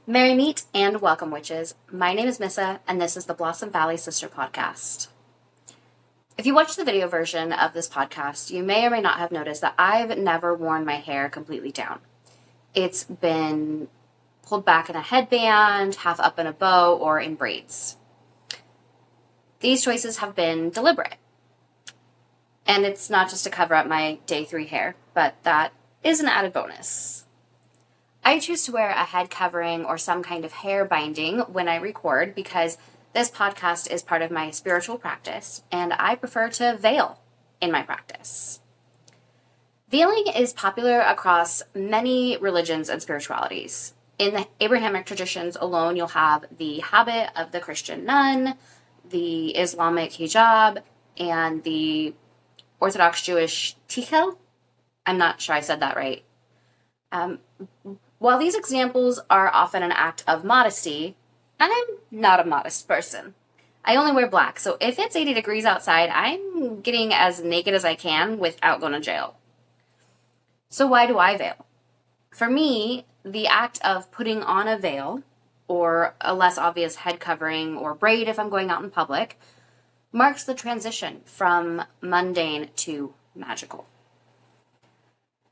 Merry meet and welcome, witches. My name is Missa, and this is the Blossom Valley Sister Podcast. If you watch the video version of this podcast, you may or may not have noticed that I've never worn my hair completely down. It's been pulled back in a headband, half up in a bow, or in braids. These choices have been deliberate. And it's not just to cover up my day 3 hair, but that is an added bonus. I choose to wear a head covering or some kind of hair binding when I record because this podcast is part of my spiritual practice, and I prefer to veil in my practice. Veiling is popular across many religions and spiritualities. In the Abrahamic traditions alone, you'll have the habit of the Christian nun, the Islamic hijab, and the Orthodox Jewish tikhel. I'm not sure I said that right. While these examples are often an act of modesty, I'm not a modest person. I only wear black, so if it's 80 degrees outside, I'm getting as naked as I can without going to jail. So why do I veil? For me, the act of putting on a veil, or a less obvious head covering or braid if I'm going out in public, marks the transition from mundane to magical.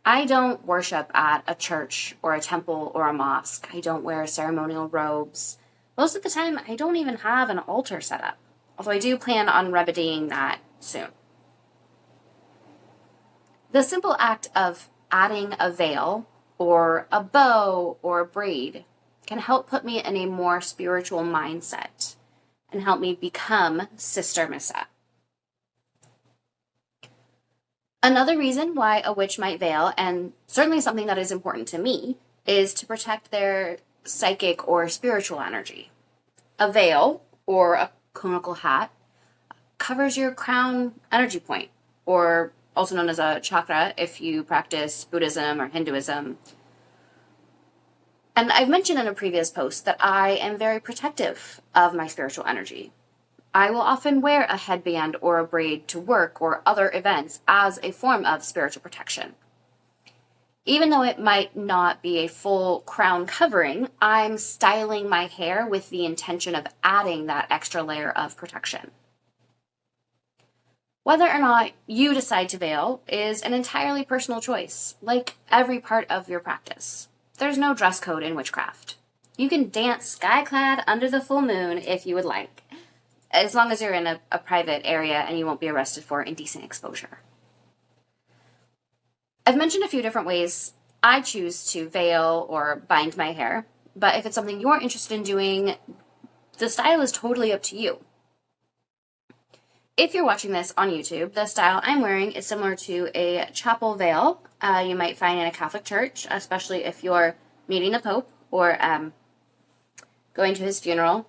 I don't worship at a church or a temple or a mosque. I don't wear ceremonial robes. Most of the time, I don't even have an altar set up, although I do plan on remedying that soon. The simple act of adding a veil or a bow or a braid can help put me in a more spiritual mindset and help me become Sister Missa. Another reason why a witch might veil, and certainly something that is important to me, is to protect their psychic or spiritual energy. A veil, or a conical hat, covers your crown energy point, or also known as a chakra if you practice Buddhism or Hinduism. And I've mentioned in a previous post that I am very protective of my spiritual energy. I will often wear a headband or a braid to work or other events as a form of spiritual protection. Even though it might not be a full crown covering, I'm styling my hair with the intention of adding that extra layer of protection. Whether or not you decide to veil is an entirely personal choice, like every part of your practice. There's no dress code in witchcraft. You can dance sky-clad under the full moon if you would like, as long as you're in a private area and you won't be arrested for indecent exposure. I've mentioned a few different ways I choose to veil or bind my hair, but if it's something you're interested in doing, the style is totally up to you. If you're watching this on YouTube, the style I'm wearing is similar to a chapel veil you might find in a Catholic church, especially if you're meeting the Pope or going to his funeral.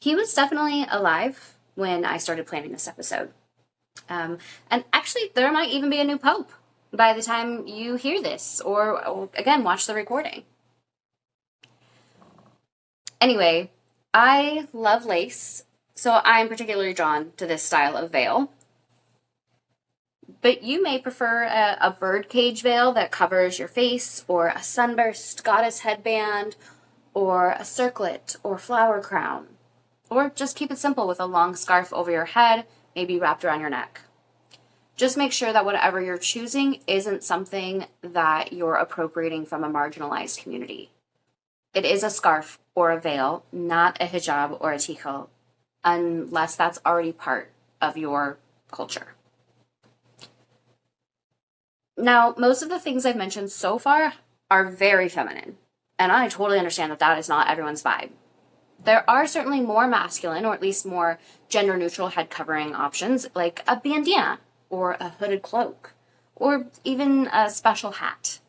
He was definitely alive when I started planning this episode. And actually, there might even be a new Pope by the time you hear this, or again, watch the recording. Anyway, I love lace, so I'm particularly drawn to this style of veil. But you may prefer a birdcage veil that covers your face, or a sunburst goddess headband, or a circlet or flower crown. Or just keep it simple with a long scarf over your head, maybe wrapped around your neck. Just make sure that whatever you're choosing isn't something that you're appropriating from a marginalized community. It is a scarf or a veil, not a hijab or a tikhel, unless that's already part of your culture. Now, most of the things I've mentioned so far are very feminine, and I totally understand that that is not everyone's vibe. There are certainly more masculine, or at least more gender-neutral head covering options, like a bandana, or a hooded cloak, or even a special hat.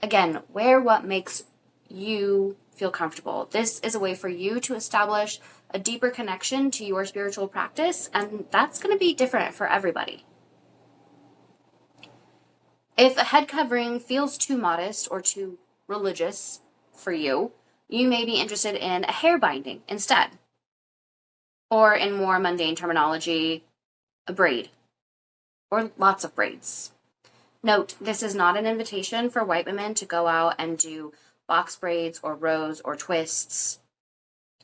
Again, wear what makes you feel comfortable. This is a way for you to establish a deeper connection to your spiritual practice, and that's going to be different for everybody. If a head covering feels too modest or too religious for you, you may be interested in a hair binding instead. Or in more mundane terminology, a braid. Or lots of braids. Note, this is not an invitation for white women to go out and do box braids or rows or twists.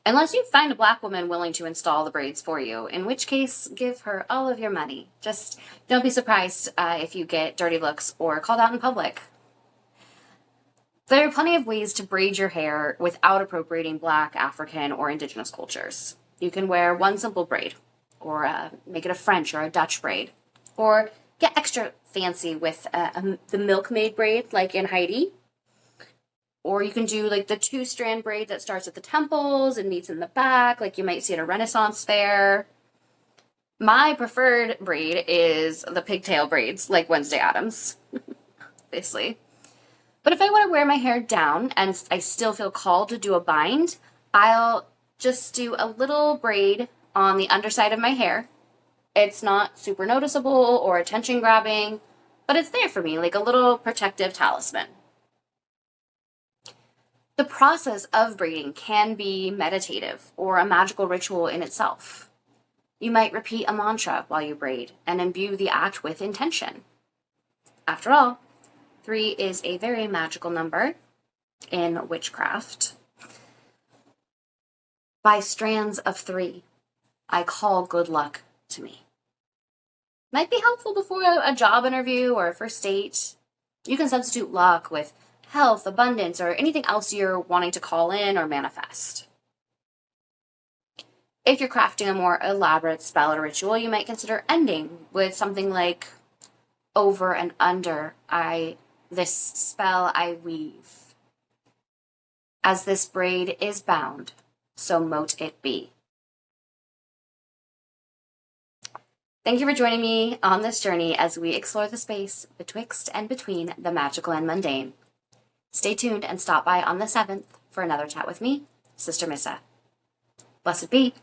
Unless you find a black woman willing to install the braids for you, in which case, give her all of your money. Just don't be surprised if you get dirty looks or called out in public. There are plenty of ways to braid your hair without appropriating Black, African, or Indigenous cultures. You can wear one simple braid, or make it a French or a Dutch braid, or get extra fancy with the milkmaid braid, like in Heidi. Or you can do like the 2-strand braid that starts at the temples and meets in the back, like you might see at a Renaissance fair. My preferred braid is the pigtail braids, like Wednesday Addams, obviously. But if I want to wear my hair down and I still feel called to do a bind, I'll just do a little braid on the underside of my hair. It's not super noticeable or attention grabbing, but it's there for me, like a little protective talisman. The process of braiding can be meditative or a magical ritual in itself. You might repeat a mantra while you braid and imbue the act with intention. After all, 3 is a very magical number in witchcraft. By strands of 3, I call good luck to me. Might be helpful before a job interview or a first date. You can substitute luck with health, abundance, or anything else you're wanting to call in or manifest. If you're crafting a more elaborate spell or ritual, you might consider ending with something like over and under this spell I weave. As this braid is bound, so mote it be. Thank you for joining me on this journey as we explore the space betwixt and between the magical and mundane. Stay tuned and stop by on the 7th for another chat with me, Sister Missa. Blessed be.